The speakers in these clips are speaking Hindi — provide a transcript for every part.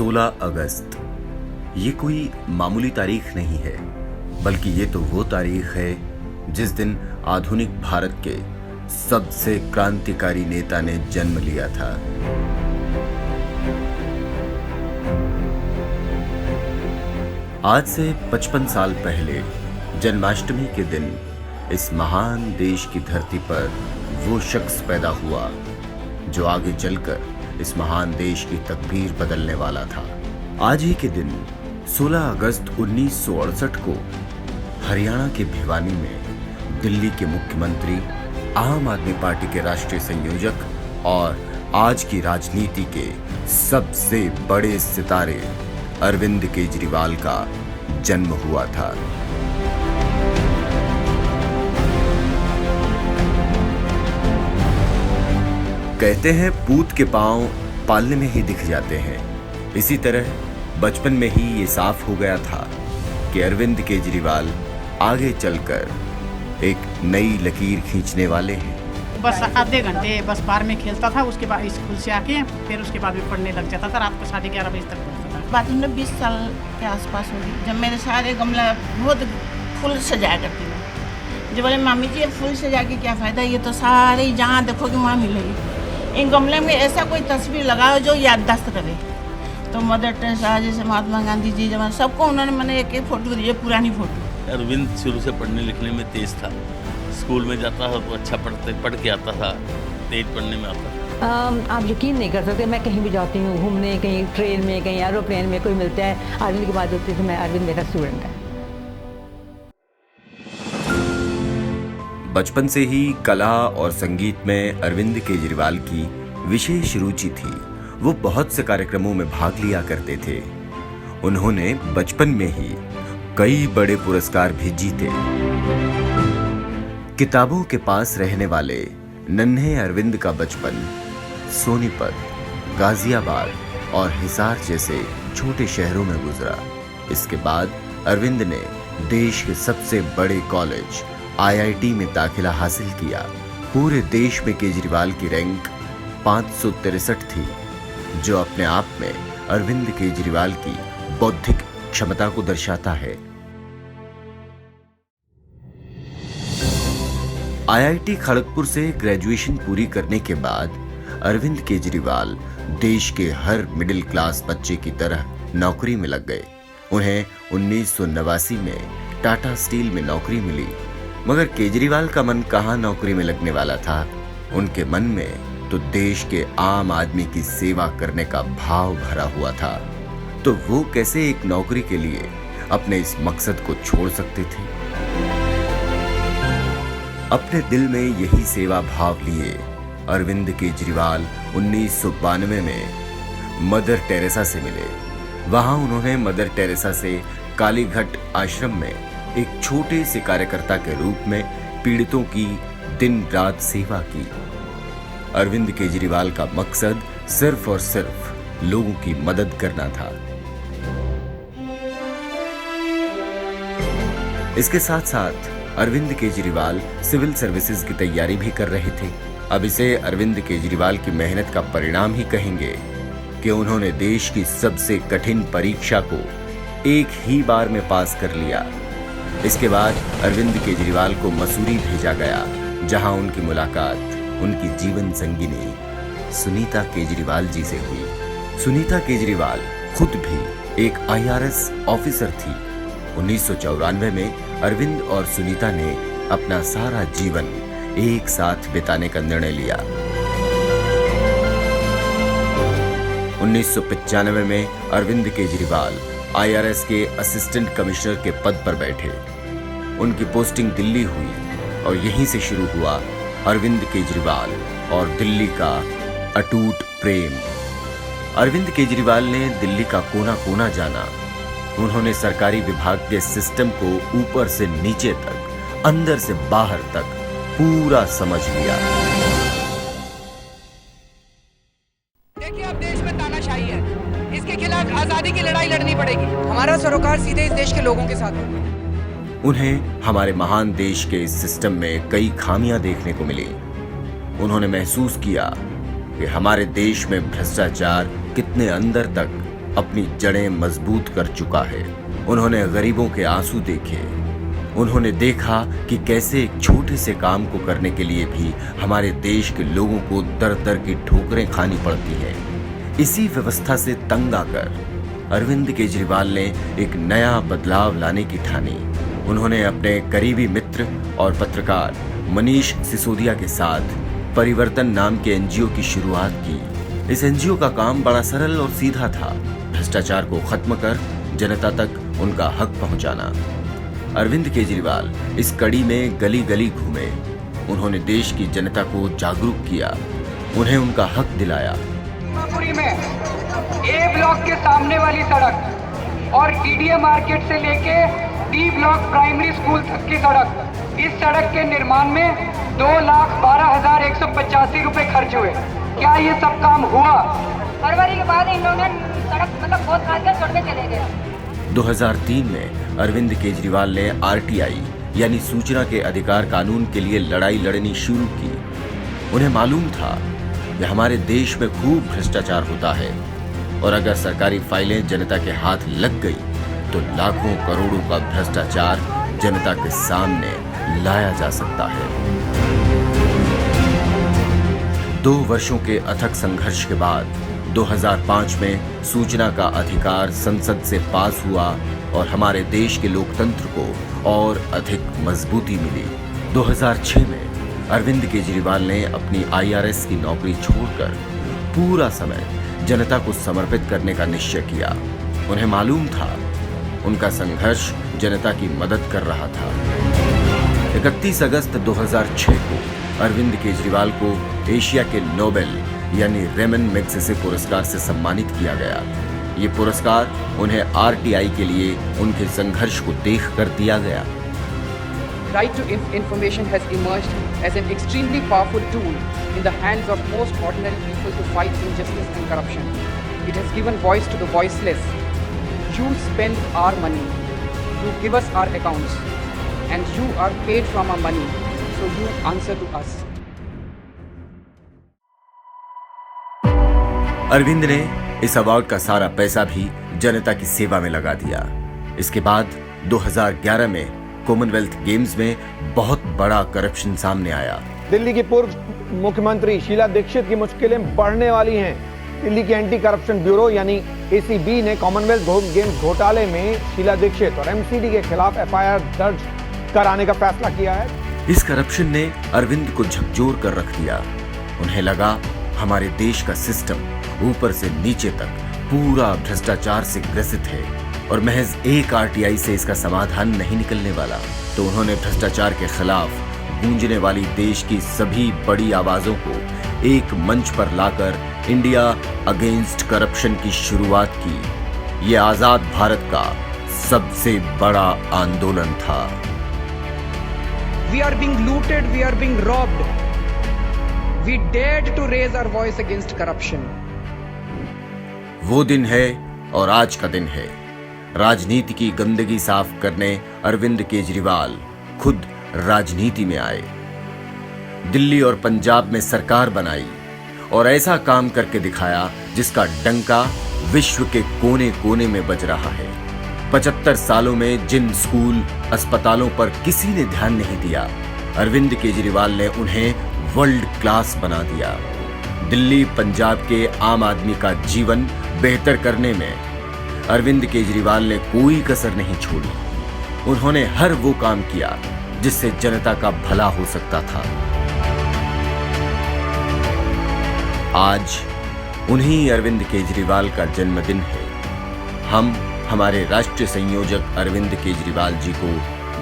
16 अगस्त ये कोई मामूली तारीख नहीं है, बल्कि ये तो वो तारीख है जिस दिन आधुनिक भारत के सबसे क्रांतिकारी नेता ने जन्म लिया था। आज से 55 साल पहले जन्माष्टमी के दिन इस महान देश की धरती पर वो शख्स पैदा हुआ जो आगे चलकर इस महान देश की तकदीर बदलने वाला था। आज ही के दिन 16 अगस्त 1968 को हरियाणा के भिवानी में दिल्ली के मुख्यमंत्री, आम आदमी पार्टी के राष्ट्रीय संयोजक और आज की राजनीति के सबसे बड़े सितारे अरविंद केजरीवाल का जन्म हुआ था। कहते हैं पूत के पांव पालने में ही दिख जाते हैं। इसी तरह बचपन में ही ये साफ हो गया था कि अरविंद केजरीवाल आगे चलकर एक नई लकीर खींचने वाले हैं। बस आधे घंटे बस बाहर में खेलता था, उसके बाद स्कूल से आके फिर उसके बाद भी पढ़ने लग जाता था। रात को 11:30 बजे तक पढ़ता था। बात 20 साल के आसपास होगी, जब मेरे सारे गमला बहुत फूल सजाया करती मैं। जो बोले मामी जी ये फूल सजा के क्या फ़ायदा, ये तो सारे जहाँ देखोगे वहाँ मिलेगी। इन गमले में ऐसा कोई तस्वीर लगाओ जो याददाश्त करे। तो मदर टेरेसा जैसे महात्मा गांधी जी जब सबको उन्होंने मैंने एक फोटो दी, पुरानी फोटो। अरविंद शुरू से पढ़ने लिखने में तेज था। स्कूल में जाता था तो अच्छा पढ़ के आता था, तेज पढ़ने में आता था। आप यकीन नहीं कर सकते, मैं कहीं भी जाती हूँ घूमने, कहीं ट्रेन में, कहीं एरोप्लेन में, कोई मिलता है अरविंद की बात होती है तो मैं अरविंद मेरा स्टूडेंट है। बचपन से ही कला और संगीत में अरविंद केजरीवाल की विशेष रुचि थी। वो बहुत से कार्यक्रमों में भाग लिया करते थे। उन्होंने बचपन में ही कई बड़े पुरस्कार भी जीते। किताबों के पास रहने वाले नन्हे अरविंद का बचपन सोनीपत, गाजियाबाद और हिसार जैसे छोटे शहरों में गुजरा। इसके बाद अरविंद ने देश के सबसे बड़े कॉलेज IIT में दाखिला हासिल किया। पूरे देश में केजरीवाल की रैंक 563 थी, जो अपने आप में अरविंद केजरीवाल की बौद्धिक क्षमता को दर्शाता है। IIT खड़गपुर से ग्रेजुएशन पूरी करने के बाद अरविंद केजरीवाल देश के हर मिडिल क्लास बच्चे की तरह नौकरी में लग गए। उन्हें 1989 में टाटा स्टील में नौकरी मिली, मगर केजरीवाल का मन कहां नौकरी में लगने वाला था। उनके मन में तो देश के आम आदमी की सेवा करने का भाव भरा हुआ था। तो वो कैसे एक नौकरी के लिए अपने इस मकसद को छोड़ सकते थे। अपने दिल में यही सेवा भाव लिए अरविंद केजरीवाल 1992 में मदर टेरेसा से मिले। वहां उन्होंने मदर टेरेसा से कालीघट आश्रम में एक छोटे से कार्यकर्ता के रूप में पीड़ितों की दिन रात सेवा की। अरविंद केजरीवाल का मकसद सिर्फ और सिर्फ लोगों की मदद करना था। इसके साथ साथ अरविंद केजरीवाल सिविल सर्विसेज की तैयारी भी कर रहे थे। अब इसे अरविंद केजरीवाल की मेहनत का परिणाम ही कहेंगे कि उन्होंने देश की सबसे कठिन परीक्षा को एक ही बार में पास कर लिया। इसके बाद अरविंद केजरीवाल को मसूरी भेजा गया, जहां उनकी मुलाकात उनकी जीवन संगिनी सुनीता केजरीवाल जी से हुई। सुनीता केजरीवाल खुद भी एक IRS ऑफिसर थी। 1994 में अरविंद और सुनीता ने अपना सारा जीवन एक साथ बिताने का निर्णय लिया। 1995 में अरविंद केजरीवाल IRS के असिस्टेंट कमिश्नर के पद पर बैठे। उनकी पोस्टिंग दिल्ली हुई और यहीं से शुरू हुआ अरविंद केजरीवाल और दिल्ली का अटूट प्रेम। अरविंद केजरीवाल ने दिल्ली का कोना कोना जाना। उन्होंने सरकारी विभाग के सिस्टम को ऊपर से नीचे तक, अंदर से बाहर तक पूरा समझ लिया। देखिए अब देश में तानाशाही है, इसके खिलाफ आजादी की लड़ाई लड़नी पड़ेगी। हमारा सरोकार सीधे इस देश के लोगों के साथ होगा। उन्हें हमारे महान देश के इस सिस्टम में कई खामियां देखने को मिली। उन्होंने महसूस किया कि हमारे देश में भ्रष्टाचार कितने अंदर तक अपनी जड़ें मजबूत कर चुका है। उन्होंने गरीबों के आंसू देखे। उन्होंने देखा कि कैसे एक छोटे से काम को करने के लिए भी हमारे देश के लोगों को दर दर की ठोकरें खानी पड़ती है। इसी व्यवस्था से तंग आकर अरविंद केजरीवाल ने एक नया बदलाव लाने की ठानी। उन्होंने अपने करीबी मित्र और पत्रकार मनीष सिसोदिया के साथ परिवर्तन नाम के एनजीओ की शुरुआत की। इस एनजीओ का काम बड़ा सरल और सीधा था, भ्रष्टाचार को खत्म कर जनता तक उनका हक पहुंचाना। अरविंद केजरीवाल इस कड़ी में गली गली घूमे। उन्होंने देश की जनता को जागरूक किया, उन्हें उनका हक दिलाया। पुरी में ए ब्लॉक के सामने वाली सड़क और डीडीए मार्केट से लेके डी ब्लॉक प्राइमरी स्कूल तक की सड़क, इस सड़क के निर्माण में 2,12,185 रुपए खर्च हुए। क्या ये सब काम हुआ? फरवरी के बाद इन लोगों ने सड़क बहुत खास कर छोड़ के चले गए। 2003 में अरविंद केजरीवाल ने आरटीआई यानी सूचना के अधिकार कानून के लिए लड़ाई लड़नी शुरू की। उन्हें मालूम था कि हमारे देश में खूब भ्रष्टाचार होता है और अगर सरकारी फाइलें जनता के हाथ लग गई तो लाखों करोड़ों का भ्रष्टाचार जनता के सामने लाया जा सकता है। 2 वर्षों के अथक संघर्ष के बाद 2005 में सूचना का अधिकार संसद से पास हुआ और हमारे देश के लोकतंत्र को और अधिक मजबूती मिली। 2006 में अरविंद केजरीवाल ने अपनी आईआरएस की नौकरी छोड़कर पूरा समय जनता को समर्पित करने का निश्चय किया। उन्हें मालूम था उनका संघर्ष जनता की मदद कर रहा था। 31 अगस्त 2006 को अरविंद केजरीवाल को एशिया के नोबेल यानी रेमन मैग्सेसे पुरस्कार से सम्मानित किया गया। ये पुरस्कार उन्हें आरटीआई के लिए उनके संघर्ष को देखकर दिया गया। Right to information has emerged as an extremely powerful tool in the hands of most ordinary people to fight injustice and corruption. It has given voice to the voiceless. You spend our money, you give us our accounts, and you are paid from our money, so you answer to us. Arvind ने इस अवार्ड का सारा पैसा भी जनता की सेवा में लगा दिया। इसके बाद 2011 में कॉमनवेल्थ गेम्स में बहुत बड़ा करप्शन सामने आया। दिल्ली की पूर्व मुख्यमंत्री शीला दीक्षित की मुश्किलें बढ़ने वाली हैं। दिल्ली की एंटी करप्शन ब्यूरो यानी एसीबी ने कॉमनवेल्थ गेम्स घोटाले में शीला दीक्षित और एमसीडी के खिलाफ एफआईआर दर्ज कराने का फैसला किया है। इस करप्शन ने अरविंद को झकझोर कर रख दिया। उन्हें लगा हमारे देश का सिस्टम ऊपर से नीचे तक पूरा भ्रष्टाचार से ग्रसित है और महज एक आरटीआई से इसका समाधान नहीं निकलने वाला। तो उन्होंने भ्रष्टाचार के खिलाफ गूंजने वाली देश की सभी बड़ी आवाजों को एक मंच पर लाकर इंडिया अगेंस्ट करप्शन की शुरुआत की। ये आजाद भारत का सबसे बड़ा आंदोलन था। We are being looted, we are being robbed. We dared to raise our voice against corruption. वो दिन है और आज का दिन है। राजनीति की गंदगी साफ करने अरविंद केजरीवाल खुद राजनीति में आए। दिल्ली और पंजाब में सरकार बनाई और ऐसा काम करके दिखाया जिसका डंका विश्व के कोने कोने में बज रहा है। 75 सालों में जिन स्कूल अस्पतालों पर किसी ने ध्यान नहीं दिया, अरविंद केजरीवाल ने उन्हें वर्ल्ड क्लास बना दिया। दिल्ली पंजाब के आम आदमी का जीवन बेहतर करने में अरविंद केजरीवाल ने कोई कसर नहीं छोड़ी। उन्होंने हर वो काम किया जिससे जनता का भला हो सकता था। आज उन्हीं अरविंद केजरीवाल का जन्मदिन है। हम हमारे राष्ट्रीय संयोजक अरविंद केजरीवाल जी को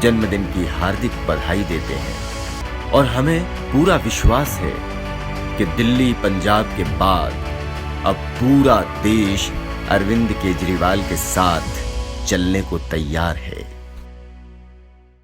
जन्मदिन की हार्दिक बधाई देते हैं और हमें पूरा विश्वास है कि दिल्ली पंजाब के बाद अब पूरा देश अरविंद केजरीवाल के साथ चलने को तैयार है।